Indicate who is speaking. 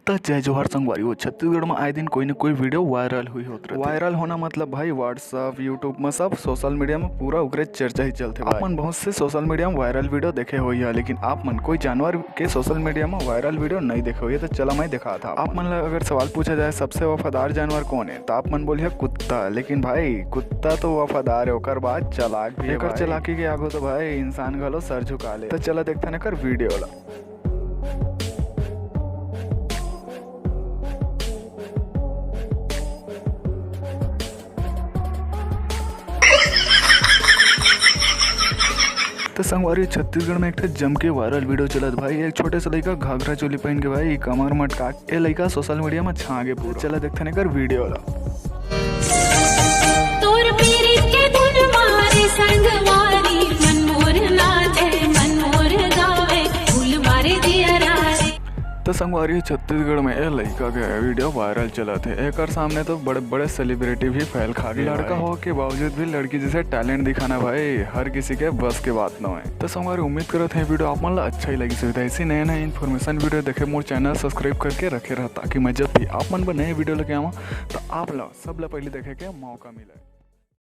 Speaker 1: तो जय जोहर संगवारी हो। छत्तीसगढ़ में आए दिन कोई न कोई वीडियो वायरल हुई होती है। वायरल होना मतलब भाई व्हाट्सअप यूट्यूब में सब सोशल मीडिया में पूरा उगरे चर्चा ही चलते। आप मन बहुत से सोशल मीडिया में वायरल वीडियो देखे हुई है, लेकिन आप मन कोई जानवर के सोशल मीडिया में वायरल वीडियो नहीं देखे हुई है। तो चला मैं दिखा था आप मन अगर सवाल पूछा जाए सबसे वफादार जानवर कौन है तो आप मन बोलिए कुत्ता। लेकिन भाई कुत्ता तो वफादार है, ओकर बाद चालाक भी है। चालाकी के आगो तो भाई इंसान घलो सर झुका ले। तो चला देखते न कर वीडियो ला। तो संगवारी छत्तीसगढ़ में एक जम के वायरल वीडियो चलत भाई। एक छोटे से लड़का घाघरा चोली पहन के भाई कमर मटका के लड़का सोशल मीडिया में छा गे पूरा। चला देखते नहीं कर वीडियो ला। तो संगवारी छत्तीसगढ़ में ए लड़का के वीडियो वायरल चला थे। एक सामने तो बड़े बड़े सेलिब्रिटी भी फैल खा गए। लड़का हो के बावजूद भी लड़की जैसे टैलेंट दिखाना भाई हर किसी के बस के बात न है। तो संगवारी उम्मीद करते हैं वीडियो आप मन अच्छा ही लगी सुविधा। ऐसी नए नए इन्फॉर्मेशन वीडियो देखे मोर चैनल सब्सक्राइब करके रखे रहा, ताकि मैं जब भी आप मन पर नए वीडियो लेके आऊँ तो आप लोग सब पहले देखे के मौका मिले।